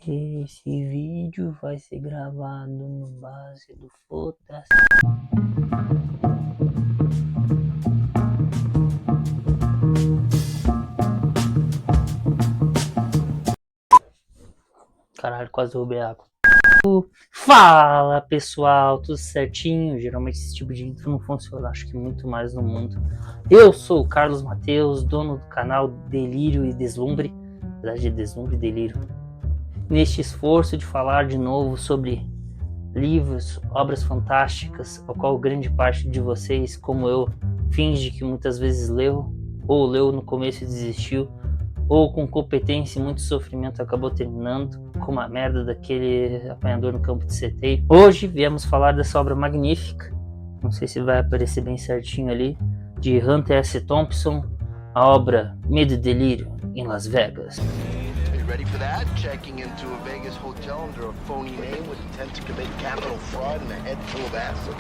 Esse vídeo vai ser gravado no base do Foda-se. Caralho, quase derrubei água. Fala pessoal, tudo certinho? Geralmente esse tipo de intro não funciona, acho que muito mais no mundo. Eu sou o Carlos Mateus, dono do canal Delírio e Deslumbre, na verdade Deslumbre e Delírio. Neste esforço de falar de novo sobre livros, obras fantásticas, ao qual grande parte de vocês, como eu, finge que muitas vezes leu, ou leu no começo e desistiu, ou com competência e muito sofrimento acabou terminando, como a merda daquele apanhador no campo de CTI. Hoje viemos falar dessa obra magnífica, não sei se vai aparecer bem certinho ali, de Hunter S. Thompson, a obra Medo e Delírio em Las Vegas. Ready for that? Checking into a Vegas hotel under a phony name with intent to commit capital fraud and a head full of acid.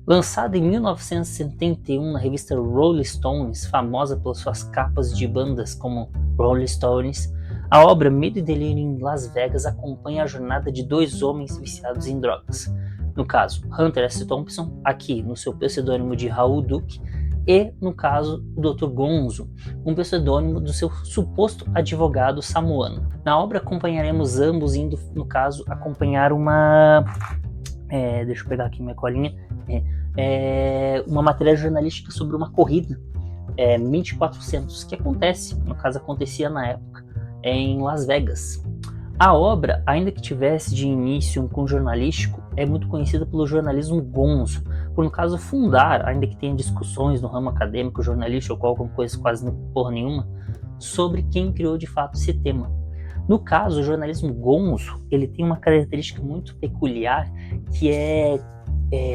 Lançada em 1971 na revista Rolling Stones, famosa pelas suas capas de bandas como Rolling Stones, a obra Medo e Delírio em Las Vegas acompanha a jornada de dois homens viciados em drogas. No caso, Hunter S. Thompson, aqui no seu pseudônimo de Raul Duke, e, no caso, o Dr. Gonzo, um pseudônimo do seu suposto advogado samoano. Na obra acompanharemos ambos indo, no caso, acompanhar uma... deixa eu pegar aqui minha colinha. Uma matéria jornalística sobre uma corrida, Mint 400, que acontece, no caso acontecia na época, em Las Vegas. A obra, ainda que tivesse de início um cunho jornalístico, é muito conhecida pelo jornalismo gonzo, por no caso fundar, ainda que tenha discussões no ramo acadêmico, jornalístico ou alguma coisa quase porra nenhuma, sobre quem criou de fato esse tema. No caso, o jornalismo gonzo, ele tem uma característica muito peculiar, que é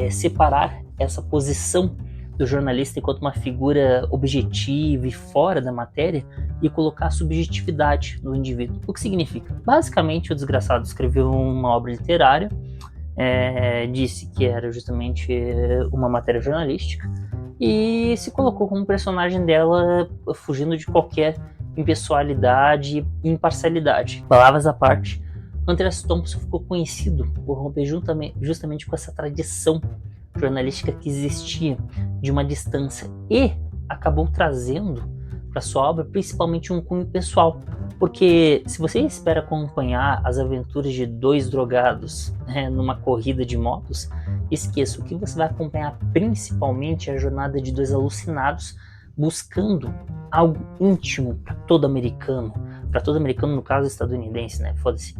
separar essa posição do jornalista enquanto uma figura objetiva e fora da matéria e colocar a subjetividade no indivíduo. O que significa? Basicamente, o desgraçado escreveu uma obra literária, disse que era justamente uma matéria jornalística e se colocou como personagem dela, fugindo de qualquer impessoalidade e imparcialidade. Palavras à parte, Hunter S. Thompson ficou conhecido por romper justamente com essa tradição jornalística que existia de uma distância e acabou trazendo para sua obra principalmente um cunho pessoal, porque se você espera acompanhar as aventuras de dois drogados numa corrida de motos, esqueça, o que você vai acompanhar principalmente é a jornada de dois alucinados buscando algo íntimo para todo americano no caso estadunidense, né, foda-se,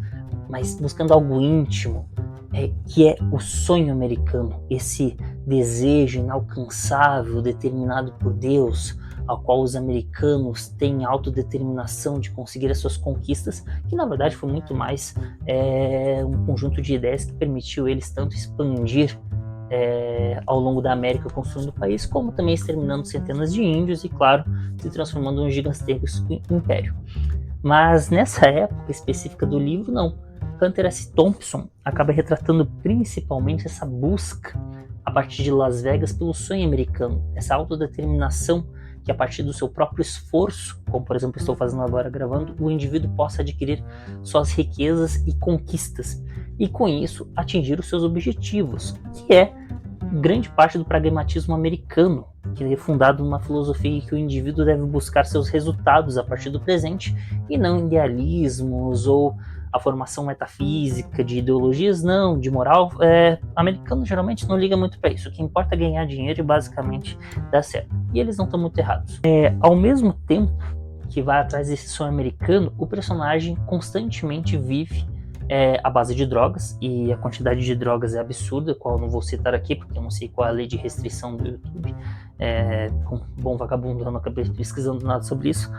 mas buscando algo íntimo, que é o sonho americano, esse desejo inalcançável, determinado por Deus, ao qual os americanos têm autodeterminação de conseguir as suas conquistas, que na verdade foi muito mais um conjunto de ideias que permitiu eles tanto expandir ao longo da América, construindo o país, como também exterminando centenas de índios e, claro, se transformando em um gigantesco império. Mas nessa época específica do livro, não. Hunter S. Thompson acaba retratando principalmente essa busca a partir de Las Vegas pelo sonho americano, essa autodeterminação que a partir do seu próprio esforço, como por exemplo estou fazendo agora gravando, o indivíduo possa adquirir suas riquezas e conquistas e com isso atingir os seus objetivos, que é grande parte do pragmatismo americano, que é fundado numa filosofia em que o indivíduo deve buscar seus resultados a partir do presente e não idealismos ou a formação metafísica de ideologias, não, de moral. Americano geralmente não liga muito para isso, o que importa é ganhar dinheiro e basicamente dar certo, e eles não estão muito errados. Ao mesmo tempo que vai atrás desse sonho americano, o personagem constantemente vive à base de drogas, e a quantidade de drogas é absurda, qual eu não vou citar aqui, porque eu não sei qual é a lei de restrição do YouTube. Com bom vagabundo, eu não acabei pesquisando nada sobre isso,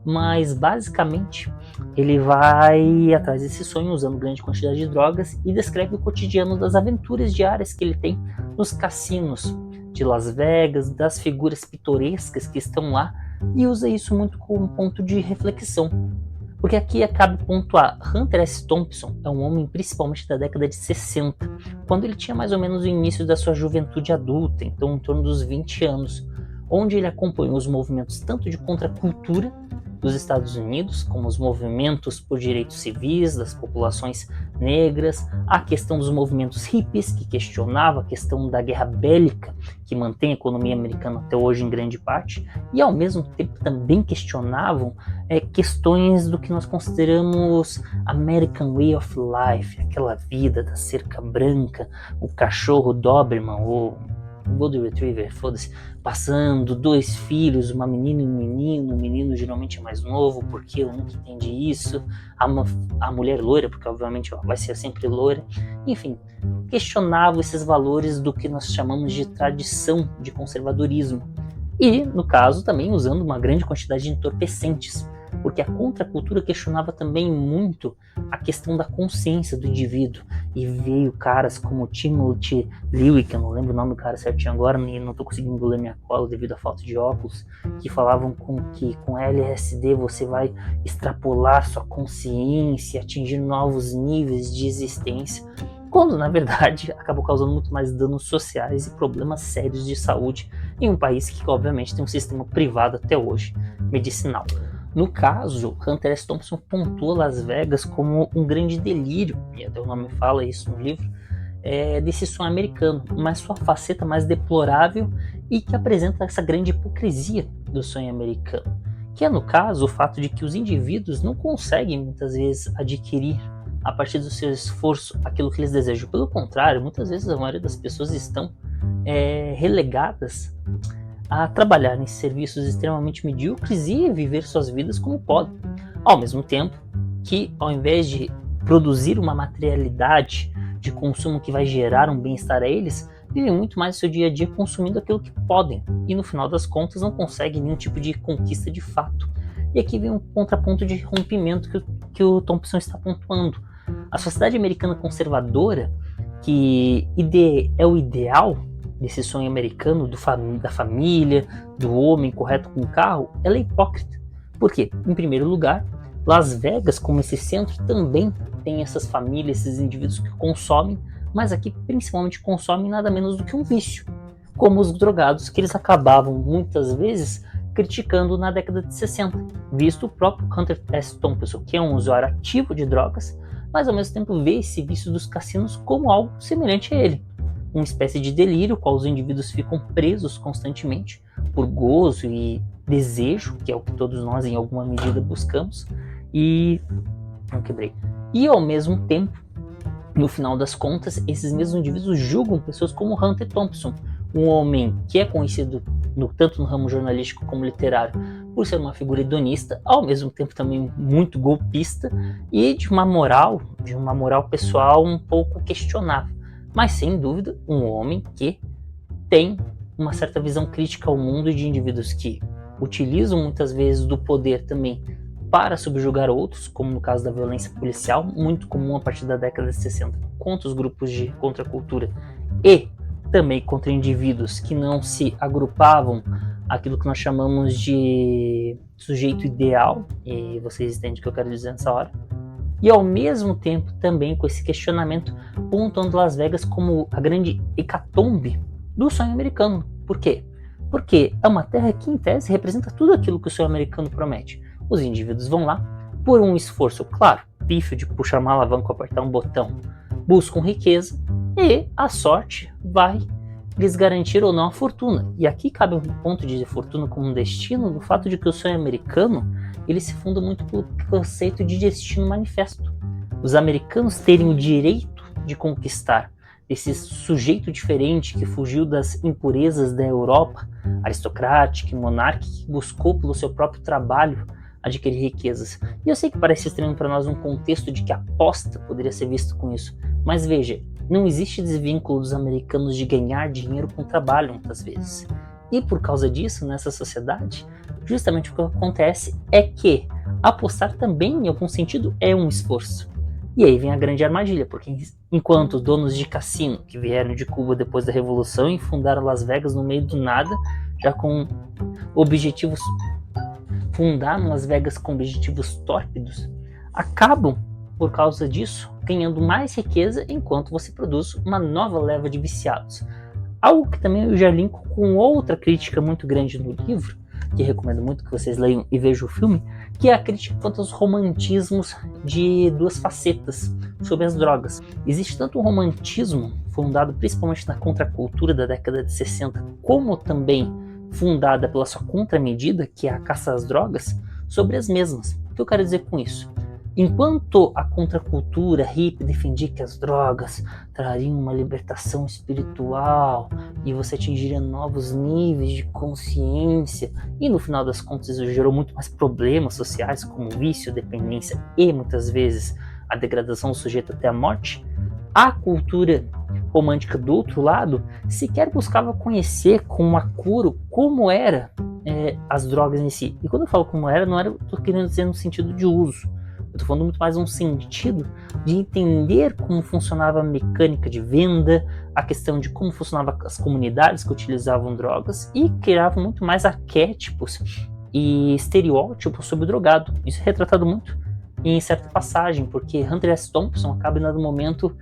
mas basicamente ele vai atrás desse sonho usando grande quantidade de drogas e descreve o cotidiano das aventuras diárias que ele tem nos cassinos de Las Vegas, das figuras pitorescas que estão lá, e usa isso muito como ponto de reflexão. Porque aqui cabe pontuar, Hunter S. Thompson é um homem principalmente da década de 60, quando ele tinha mais ou menos o início da sua juventude adulta, então em torno dos 20 anos, onde ele acompanhou os movimentos tanto de contracultura dos Estados Unidos, como os movimentos por direitos civis das populações negras, a questão dos movimentos hippies, que questionava a questão da guerra bélica, que mantém a economia americana até hoje em grande parte, e ao mesmo tempo também questionavam questões do que nós consideramos American Way of Life, aquela vida da cerca branca, o cachorro Doberman, o Golden Retriever, foda-se, passando 2 filhos, uma menina e um menino, o menino geralmente é mais novo, porque eu nunca entendi isso, a mulher loira, porque obviamente vai ser sempre loira, enfim, questionava esses valores do que nós chamamos de tradição de conservadorismo, e, no caso, também usando uma grande quantidade de entorpecentes, porque a contracultura questionava também muito a questão da consciência do indivíduo, e veio caras como Timothy Leary, que eu não lembro o nome do cara certinho agora, e não estou conseguindo ler minha cola devido à falta de óculos, que falavam que com LSD você vai extrapolar sua consciência, atingir novos níveis de existência, quando na verdade acabou causando muito mais danos sociais e problemas sérios de saúde em um país que obviamente tem um sistema privado até hoje, medicinal. No caso, Hunter S. Thompson pontua Las Vegas como um grande delírio, e até o nome fala isso no livro, desse sonho americano, mas sua faceta mais deplorável e que apresenta essa grande hipocrisia do sonho americano, que é, no caso, o fato de que os indivíduos não conseguem muitas vezes adquirir a partir do seu esforço aquilo que eles desejam. Pelo contrário, muitas vezes a maioria das pessoas estão relegadas a trabalhar em serviços extremamente medíocres e viver suas vidas como podem. Ao mesmo tempo que, ao invés de produzir uma materialidade de consumo que vai gerar um bem-estar a eles, vivem muito mais o seu dia a dia consumindo aquilo que podem e, no final das contas, não conseguem nenhum tipo de conquista de fato. E aqui vem um contraponto de rompimento que o Thompson está pontuando. A sociedade americana conservadora, que é o ideal desse sonho americano da família, do homem correto com o carro, ela é hipócrita. Por quê? Em primeiro lugar, Las Vegas, como esse centro, também tem essas famílias, esses indivíduos que consomem, mas aqui principalmente consomem nada menos do que um vício, como os drogados, que eles acabavam muitas vezes criticando na década de 60, visto o próprio Hunter S. Thompson, que é um usuário ativo de drogas, mas ao mesmo tempo vê esse vício dos cassinos como algo semelhante a ele. Uma espécie de delírio, qual os indivíduos ficam presos constantemente por gozo e desejo, que é o que todos nós em alguma medida buscamos, e ao mesmo tempo, no final das contas, esses mesmos indivíduos julgam pessoas como Hunter Thompson, um homem que é conhecido tanto no ramo jornalístico como literário por ser uma figura hedonista, ao mesmo tempo também muito golpista e de uma moral pessoal um pouco questionável. Mas, sem dúvida, um homem que tem uma certa visão crítica ao mundo de indivíduos que utilizam muitas vezes do poder também para subjugar outros, como no caso da violência policial, muito comum a partir da década de 60, contra os grupos de contracultura e também contra indivíduos que não se agrupavam aquilo que nós chamamos de sujeito ideal, e vocês entendem o que eu quero dizer nessa hora. E ao mesmo tempo também com esse questionamento pontuando Las Vegas como a grande hecatombe do sonho americano. Por quê? Porque é uma terra que em tese representa tudo aquilo que o sonho americano promete. Os indivíduos vão lá por um esforço, claro, pífio de puxar uma alavanca ou apertar um botão, buscam riqueza e a sorte vai lhes garantir ou não a fortuna. E aqui cabe um ponto de fortuna como um destino, do fato de que o sonho americano ele se funda muito pelo conceito de destino manifesto. Os americanos terem o direito de conquistar esse sujeito diferente que fugiu das impurezas da Europa aristocrática e monárquica, que buscou pelo seu próprio trabalho adquirir riquezas. E eu sei que parece estranho para nós um contexto de que a aposta poderia ser visto com isso, mas veja, não existe desvínculo dos americanos de ganhar dinheiro com trabalho muitas vezes. E por causa disso, nessa sociedade, justamente o que acontece é que apostar também, em algum sentido, é um esforço. E aí vem a grande armadilha, porque enquanto os donos de cassino, que vieram de Cuba depois da Revolução e fundaram Las Vegas no meio do nada, já com objetivos, fundaram Las Vegas com objetivos tórpidos, acabam, por causa disso, ganhando mais riqueza enquanto você produz uma nova leva de viciados. Algo que também eu já linko com outra crítica muito grande no livro, que recomendo muito que vocês leiam e vejam o filme, que é a crítica quanto aos romantismos de duas facetas sobre as drogas. Existe tanto um romantismo fundado principalmente na contracultura da década de 60, como também fundada pela sua contramedida, que é a caça às drogas, sobre as mesmas. O que eu quero dizer com isso? Enquanto a contracultura hippie defendia que as drogas trariam uma libertação espiritual e você atingiria novos níveis de consciência, e no final das contas isso gerou muito mais problemas sociais como vício, dependência e muitas vezes a degradação do sujeito até a morte, a cultura romântica do outro lado sequer buscava conhecer com acuro como era as drogas em si. E quando eu falo como era, não era, estou querendo dizer no sentido de uso. Eu estou falando muito mais um sentido de entender como funcionava a mecânica de venda, a questão de como funcionavam as comunidades que utilizavam drogas e criavam muito mais arquétipos e estereótipos sobre o drogado. Isso é retratado muito em certa passagem, porque Hunter S. Thompson acaba em dado momento,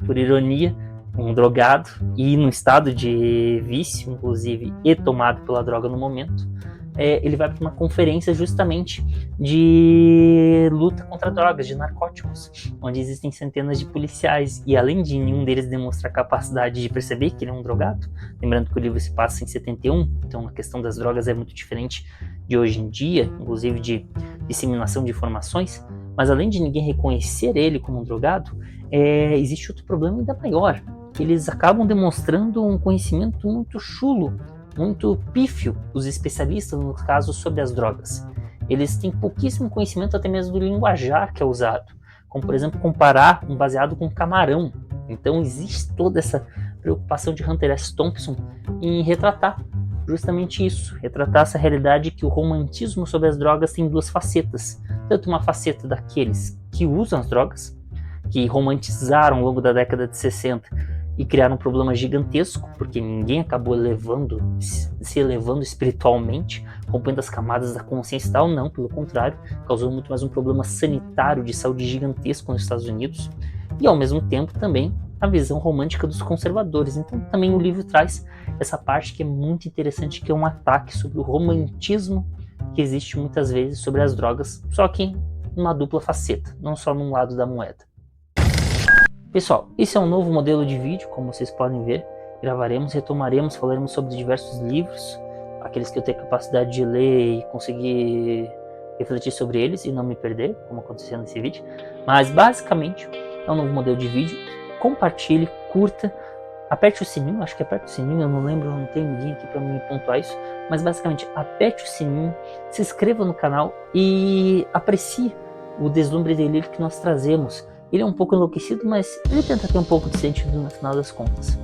por ironia, um drogado e num estado de vício, inclusive, e tomado pela droga no momento. Ele vai para uma conferência justamente de luta contra drogas, de narcóticos, onde existem centenas de policiais, e além de nenhum deles demonstrar capacidade de perceber que ele é um drogado, lembrando que o livro se passa em 71, então a questão das drogas é muito diferente de hoje em dia, inclusive de disseminação de informações, mas além de ninguém reconhecer ele como um drogado, existe outro problema ainda maior. Eles acabam demonstrando um conhecimento muito chulo, muito pífio, os especialistas, no caso, sobre as drogas. Eles têm pouquíssimo conhecimento até mesmo do linguajar que é usado, como, por exemplo, comparar um baseado com camarão. Então, existe toda essa preocupação de Hunter S. Thompson em retratar justamente isso, retratar essa realidade que o romantismo sobre as drogas tem duas facetas. Tanto uma faceta daqueles que usam as drogas, que romantizaram ao longo da década de 60 e criaram um problema gigantesco, porque ninguém acabou se elevando espiritualmente, rompendo as camadas da consciência e tal, não, pelo contrário, causou muito mais um problema sanitário de saúde gigantesco nos Estados Unidos, e ao mesmo tempo também a visão romântica dos conservadores. Então também o livro traz essa parte que é muito interessante, que é um ataque sobre o romantismo que existe muitas vezes sobre as drogas, só que numa dupla faceta, não só num lado da moeda. Pessoal, esse é um novo modelo de vídeo, como vocês podem ver. Gravaremos, retomaremos, falaremos sobre diversos livros, aqueles que eu tenho capacidade de ler e conseguir refletir sobre eles e não me perder, como aconteceu nesse vídeo. Mas basicamente é um novo modelo de vídeo. Compartilhe, curta, aperte o sininho, acho que aperte o sininho, eu não lembro, não tenho ninguém aqui para me pontuar isso, mas basicamente aperte o sininho, se inscreva no canal e aprecie o deslumbre delírio que nós trazemos. Ele é um pouco enlouquecido, mas ele tenta ter um pouco de sentido no final das contas.